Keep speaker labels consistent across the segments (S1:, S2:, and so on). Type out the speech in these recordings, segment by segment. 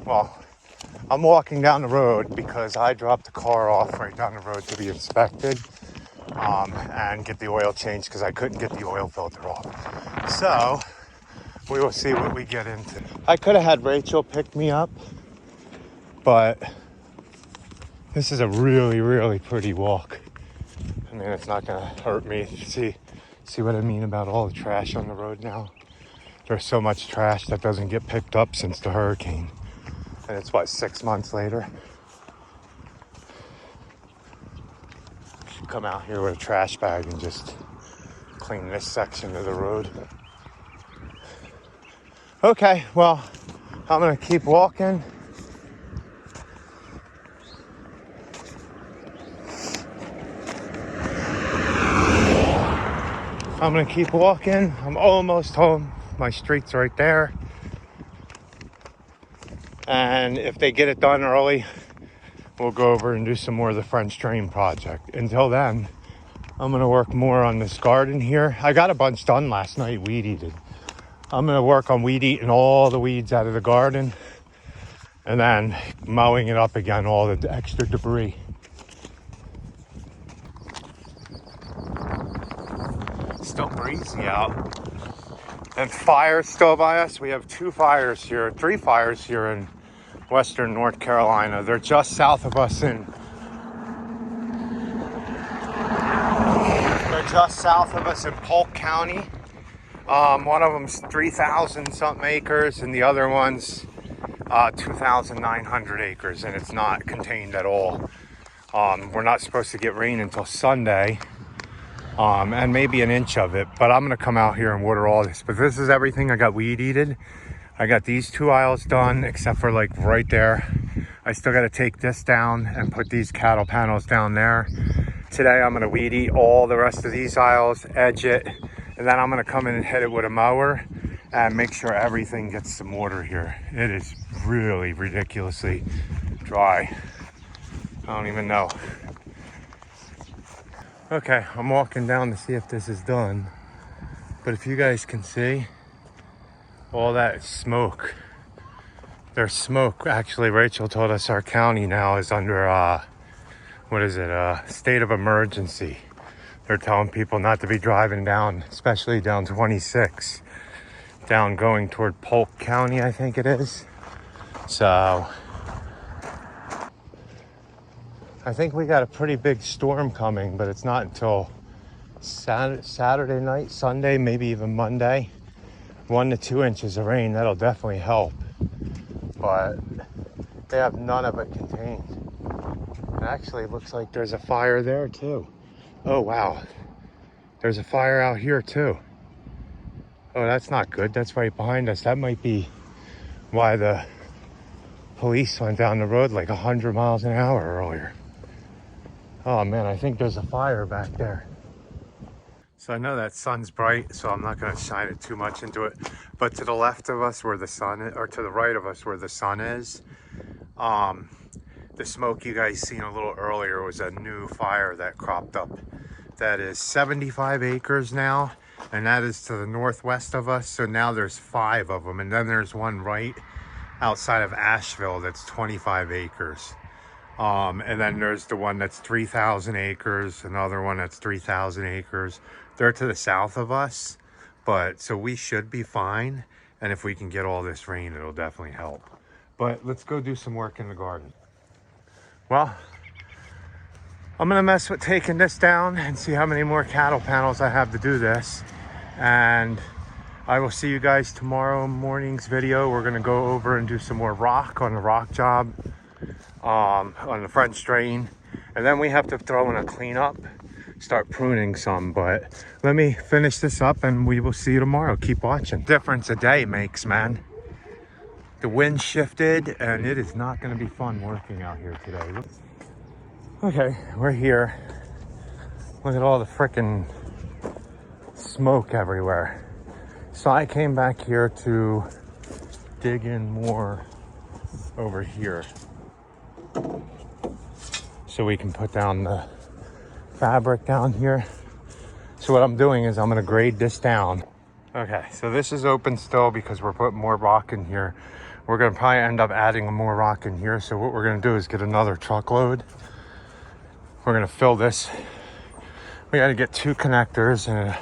S1: Well, I'm walking down the road because I dropped the car off right down the road to be inspected and get the oil changed because I couldn't get the oil filter off. So we will see what we get into. I could have had Rachel pick me up, but this is a really, really pretty walk. I mean, it's not gonna hurt me. See what I mean about all the trash on the road now? There's so much trash that doesn't get picked up since the hurricane. And it's what, 6 months later? Come out here with a trash bag and just clean this section of the road. Okay, well, I'm gonna keep walking. I'm almost home. My street's right there. And if they get it done early, we'll go over and do some more of the French drain project. Until then, I'm gonna work more on this garden here. I got a bunch done last night, weed eating. I'm gonna work on weed eating all the weeds out of the garden and then mowing it up again, all the extra debris. Still breezy out. And fires still by us. We have 3 fires here in western North Carolina. They're just south of us in Polk County. One of them's 3,000 something acres and the other one's 2,900 acres, and it's not contained at all. We're not supposed to get rain until Sunday. And maybe an inch of it, but I'm gonna come out here and water all this. But this is everything I got weed eated. I got these 2 aisles done, except for like right there. I still gotta take this down and put these cattle panels down there. Today I'm gonna weed eat all the rest of these aisles, edge it, and then I'm gonna come in and hit it with a mower and make sure everything gets some water here. It is really ridiculously dry. I don't even know. Okay, I'm walking down to see if this is done. But if you guys can see, all that smoke. There's smoke. Actually, Rachel told us our county now is under, state of emergency. They're telling people not to be driving down, especially down 26. Down going toward Polk County, I think it is. So I think we got a pretty big storm coming, but it's not until Saturday night, Sunday, maybe even Monday. 1 to 2 inches of rain, that'll definitely help. But they have none of it contained. And actually, it looks like there's a fire there too. Oh, wow. There's a fire out here too. Oh, that's not good. That's right behind us. That might be why the police went down the road like 100 miles an hour earlier. Oh man, I think there's a fire back there. So I know that sun's bright, so I'm not gonna shine it too much into it. But to the left of us where the sun is, or to the right of us where the sun is, the smoke you guys seen a little earlier was a new fire that cropped up. That is 75 acres now, and that is to the northwest of us. So now there's 5 of them, and then there's one right outside of Asheville that's 25 acres. And then there's the one that's 3,000 acres, another one that's 3,000 acres. They're to the south of us, but so we should be fine. And if we can get all this rain, it'll definitely help. But let's go do some work in the garden. Well, I'm gonna mess with taking this down and see how many more cattle panels I have to do this. And I will see you guys tomorrow morning's video. We're gonna go over and do some more rock on the rock job. On the French drain, and then we have to throw in a cleanup, start pruning some. But let me finish this up and we will see you tomorrow. Keep watching. Difference a day makes, man. The wind shifted and it is not going to be fun working out here today. Okay, we're here. Look at all the frickin' smoke everywhere. So I came back here to dig in more over here, so we can put down the fabric down here. So what I'm doing is I'm gonna grade this down. Okay, so this is open still because we're putting more rock in here. We're gonna probably end up adding more rock in here. So what we're gonna do is get another truckload. We're gonna fill this. We gotta get 2 connectors and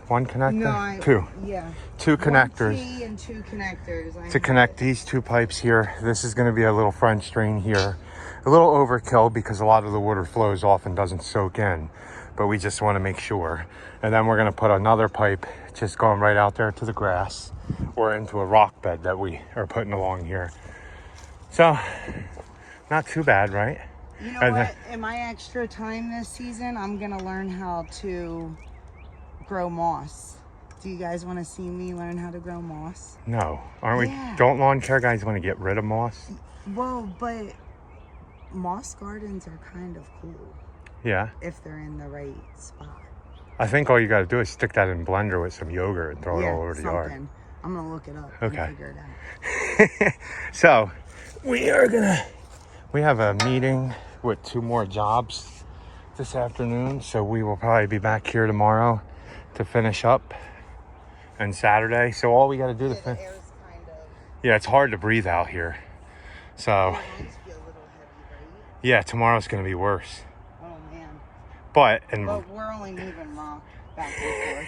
S1: one connector?
S2: No,
S1: 2.
S2: Yeah.
S1: 2 connectors.
S2: 1 T and 2 connectors.
S1: To connect these 2 pipes here. This is gonna be a little French drain here. A little overkill because a lot of the water flows off and doesn't soak in, but we just wanna make sure. And then we're gonna put another pipe just going right out there to the grass or into a rock bed that we are putting along here. So, not too bad, right?
S2: You know what? In my extra time this season, I'm gonna learn how to grow moss. Do you guys want to see me learn how to grow moss?
S1: No, aren't
S2: Yeah.
S1: we? Don't lawn care guys want to get rid of moss?
S2: Well, but moss gardens are kind of cool
S1: Yeah.
S2: if they're in the right spot.
S1: I think all you got to do is stick that in a blender with some yogurt and throw it all over the yard.
S2: I'm gonna look it up
S1: Okay.
S2: and figure it out.
S1: So, we have a meeting with 2 more jobs this afternoon, so we will probably be back here tomorrow to finish up, and Saturday. So all we got to do to
S2: The air's kind of.
S1: yeah, it's hard to breathe out here. So
S2: Your lungs feel a little heavy, right?
S1: yeah, tomorrow's gonna be worse.
S2: Oh man.
S1: But
S2: But we're only moving rock back and forth.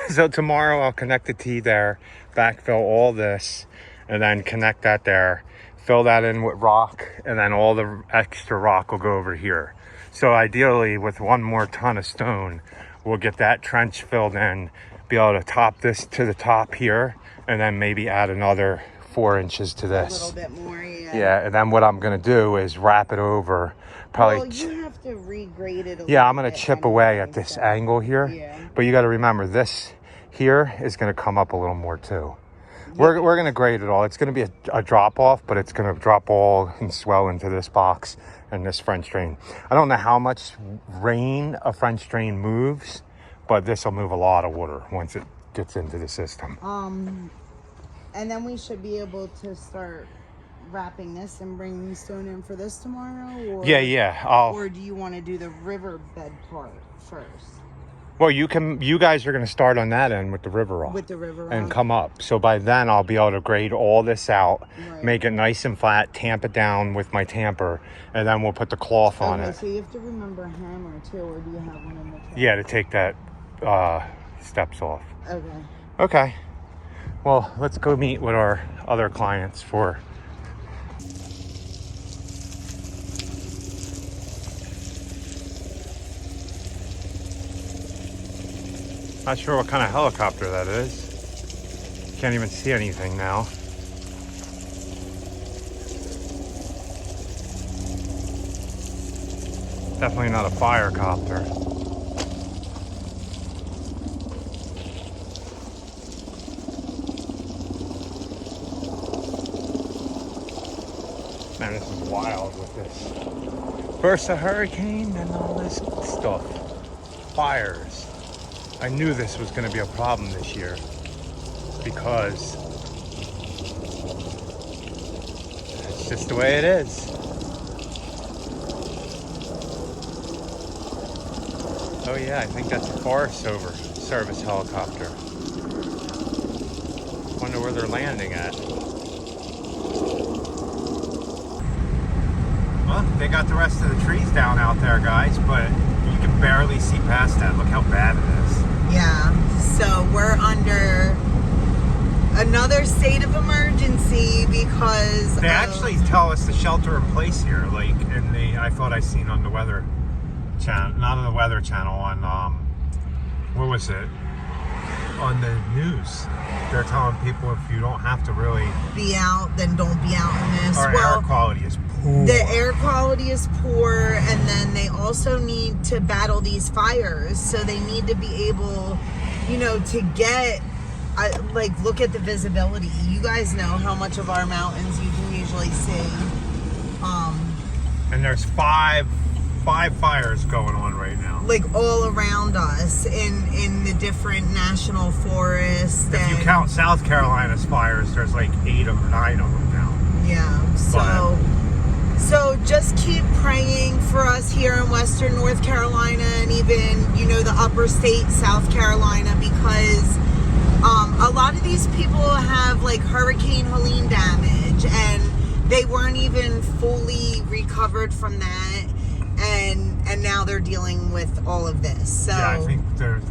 S1: so tomorrow I'll connect the T there, backfill all this, and then connect that there, fill that in with rock, and then all the extra rock will go over here. So ideally, with 1 more ton of stone, we'll get that trench filled in, be able to top this to the top here, and then maybe add another 4 inches to
S2: A
S1: this.
S2: little bit more, yeah.
S1: Yeah, and then what I'm gonna do is wrap it over. Probably.
S2: Well, you have to regrade it a
S1: Yeah,
S2: little
S1: I'm gonna
S2: bit
S1: chip away
S2: anyway,
S1: at this
S2: so.
S1: angle here.
S2: Yeah.
S1: But you got to remember, this here is gonna come up a little more too. We're gonna grade it all. It's gonna be a drop off, but it's gonna drop all and swell into this box and this French drain. I don't know how much rain a French drain moves, but this will move a lot of water once it gets into the system.
S2: And then we should be able to start wrapping this and bringing stone in for this tomorrow? Or,
S1: Yeah.
S2: Or do you want to do the riverbed part first?
S1: Well, you guys are gonna start on that end with the river rock.
S2: With the river
S1: And
S2: rock?
S1: come up. So by then I'll be able to grade all this out,
S2: Right.
S1: make it nice and flat, tamp it down with my tamper, and then we'll put the cloth on
S2: Okay,
S1: it.
S2: so you have to remember hammer too, or do you have one in the truck?
S1: Yeah, to take that steps off.
S2: Okay.
S1: Okay. Well, let's go meet with our other clients for. Not sure what kind of helicopter that is. Can't even see anything now. Definitely not a fire copter. Man, this is wild with this. First a hurricane and all this stuff. Fires. I knew this was going to be a problem this year because it's just the way it is. Oh yeah, I think that's a Forest Service helicopter. Wonder where they're landing at. Well, they got the rest of the trees down out there, guys, but you can barely see past that. Look how bad it is.
S2: Yeah, so we're under another state of emergency because
S1: They actually tell us to shelter in place here, like in the, I thought I seen on the weather channel, not on the weather channel, on, what was it? On the news. They're telling people if you don't have to really
S2: be out, then don't be out in this.
S1: Our air quality is poor.
S2: The air quality is poor, and then they also need to battle these fires. So they need to be able, to get, look at the visibility. You guys know how much of our mountains you can usually see.
S1: And there's five fires going on right now.
S2: Like all around us in the different national forests.
S1: If you count South Carolina's fires, there's like 8 or 9 of them now.
S2: Yeah, so just keep praying for us here in Western North Carolina and even, the upper state, South Carolina, because A lot of these people have like Hurricane Helene damage, and they weren't even fully recovered from that, and now they're dealing with all of this. So
S1: yeah, I think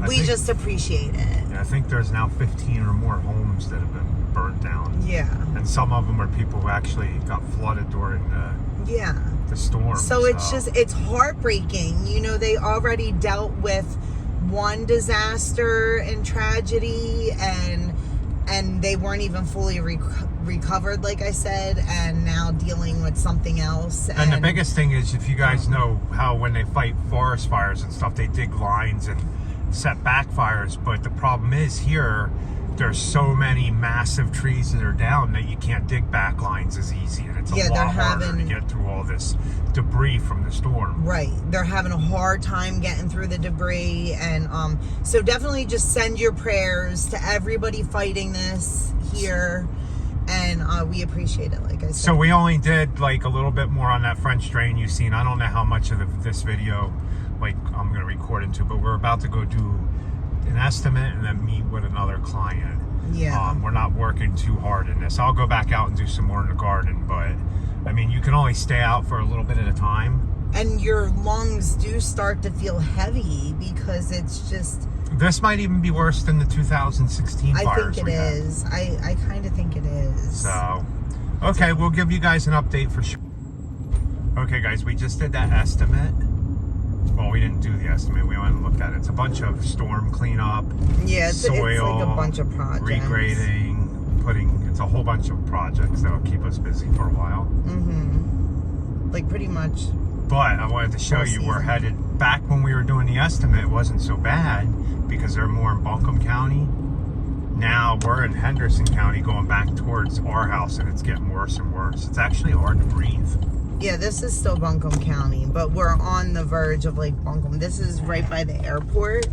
S2: we just appreciate it.
S1: Yeah, I think there's now 15 or more homes that have been burnt down.
S2: Yeah.
S1: And some of them are people who actually got flooded during the storm.
S2: So it's heartbreaking. You know, they already dealt with one disaster and tragedy, and they weren't even fully recovered, like I said, and now dealing with something else.
S1: And the biggest thing is, if you guys know how when they fight forest fires and stuff, they dig lines and set back fires. But the problem is here, there's so many massive trees that are down that you can't dig back lines as easy, and it's a lot harder to get through all this debris from the storm.
S2: Right, they're having a hard time getting through the debris, and so definitely just send your prayers to everybody fighting this here, and we appreciate it, like I said.
S1: So we only did like a little bit more on that French drain you've seen. I don't know how much of this video like I'm going to record into, but we're about to go do an estimate and then meet with another client.
S2: Yeah.
S1: We're not working too hard in this. I'll go back out and do some more in the garden, but I mean, you can only stay out for a little bit at a time.
S2: And your lungs do start to feel heavy because it's just...
S1: This might even be worse than the 2016 fires.
S2: I think it is. I kind of think it is.
S1: So, okay, we'll give you guys an update for sure. Okay, guys, we just did that estimate. Well, we didn't do the estimate. We went and looked at it. It's a bunch of storm cleanup,
S2: yeah,
S1: soil,
S2: it's like a bunch of projects.
S1: Regrading, it's a whole bunch of projects that'll keep us busy for a while.
S2: Mm-hmm. Like pretty much.
S1: But I wanted to show you we're headed back when we were doing the estimate. It wasn't so bad because they're more in Buncombe County. Now we're in Henderson County going back towards our house, and it's getting worse and worse. It's actually hard to breathe.
S2: Yeah, this is still Buncombe County, but we're on the verge of like Buncombe. This is right by the airport.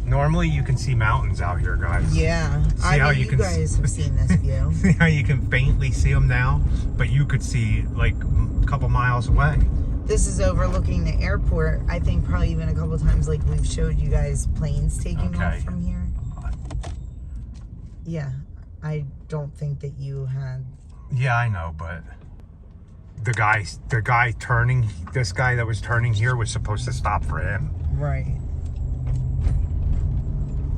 S1: Normally you can see mountains out here, guys.
S2: Yeah.
S1: See how you
S2: guys have seen this view.
S1: See how you can faintly see them now, but you could see like a couple miles away.
S2: This is overlooking the airport. I think probably even a couple times, like we've showed you guys planes taking off from here. Yeah, I don't think that you had...
S1: Yeah, I know, but the guy turning, this guy that was turning here was supposed to stop for him.
S2: Right.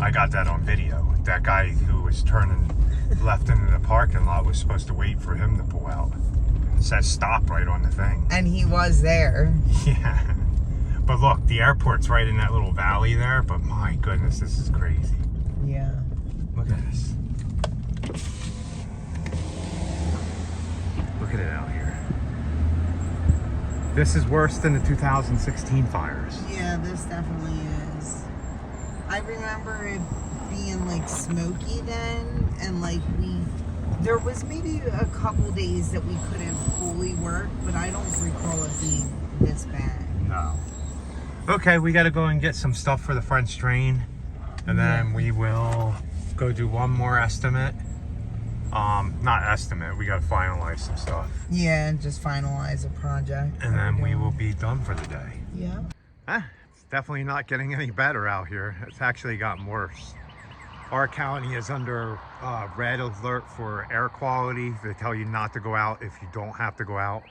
S1: I got that on video. That guy who was turning left into the parking lot was supposed to wait for him to pull out. It says stop right on the thing.
S2: And he was there.
S1: Yeah. But look, the airport's right in that little valley there, but my goodness, this is crazy.
S2: Yeah.
S1: Look at this. Look at it out here. This is worse than the 2016 fires.
S2: Yeah, this definitely is. I remember it being like smoky then, and like there was maybe a couple days that we couldn't fully work, but I don't recall it being this bad.
S1: No. Okay, we got to go and get some stuff for the French drain, and then we will go do one more estimate. Not estimate, we got to finalize some stuff.
S2: Yeah, and just finalize a project.
S1: And then we will be done for the day.
S2: Yeah.
S1: It's definitely not getting any better out here. It's actually gotten worse. Our county is under red alert for air quality. They tell you not to go out if you don't have to go out.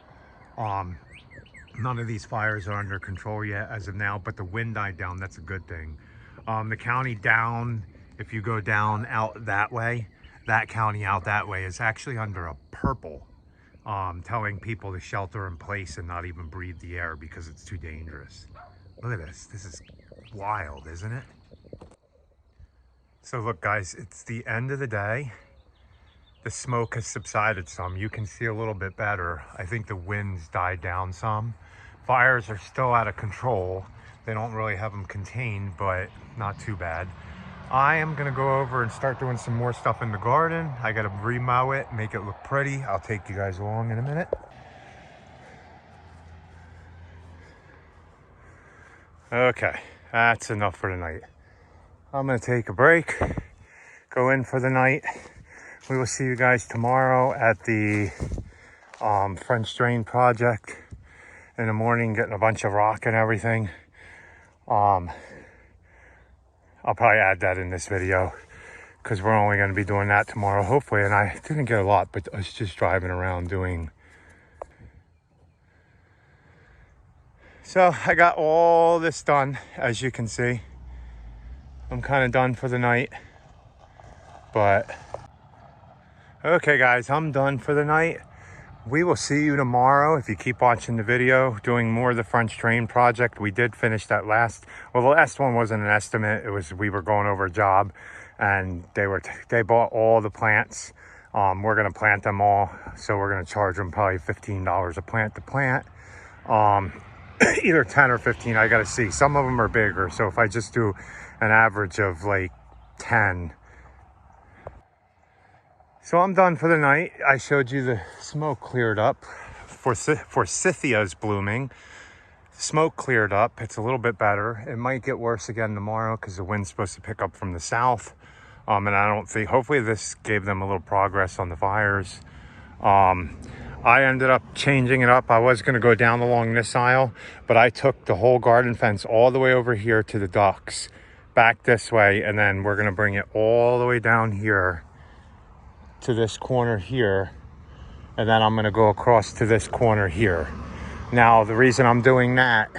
S1: None of these fires are under control yet as of now, but the wind died down. That's a good thing. The county down, if you go down out that way, that county out that way is actually under a purple, telling people to shelter in place and not even breathe the air because it's too dangerous. Look at this. This is wild, isn't it? So look, guys, it's the end of the day. The smoke has subsided some. You can see a little bit better. I think the winds died down some. Fires are still out of control. They don't really have them contained, but not too bad. I am gonna go over and start doing some more stuff in the garden. I gotta remow it, make it look pretty. I'll take you guys along in a minute. Okay, that's enough for tonight. I'm gonna take a break, go in for the night. We will see you guys tomorrow at the French drain project in the morning, getting a bunch of rock and everything. I'll probably add that in this video. because we're only going to be doing that tomorrow, hopefully. And I didn't get a lot, but I was just driving around doing. So I got all this done, as you can see. I'm kind of done for the night. But, okay guys, I'm done for the night. We will see you tomorrow if you keep watching the video, doing more of the French drain project. We did finish that last, well, the last one wasn't an estimate. It was, we were going over a job, and they bought all the plants. We're going to plant them all. So we're going to charge them probably $15 a plant to plant. Either 10 or 15, I got to see. Some of them are bigger. So if I just do an average of like 10. So I'm done for the night. I showed you the smoke cleared up. Forsythia's blooming. Smoke cleared up. It's a little bit better. It might get worse again tomorrow because the wind's supposed to pick up from the south. And I don't think, hopefully this gave them a little progress on the fires. I ended up changing it up. I was going to go down along this aisle, but I took the whole garden fence all the way over here to the ducks, back this way, and then we're going to bring it all the way down here to this corner here, and then I'm going to go across to this corner here. Now, the reason I'm doing that,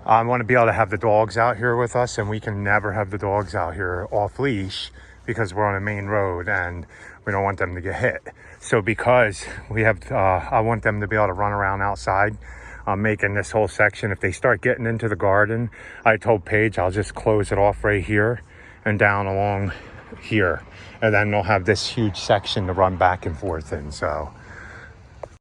S1: I want to be able to have the dogs out here with us, and we can never have the dogs out here off leash because we're on a main road and we don't want them to get hit. So because we have, I want them to be able to run around outside. I'm making this whole section. If they start getting into the garden, I told Paige I'll just close it off right here and down along here. And then they'll have this huge section to run back and forth in. So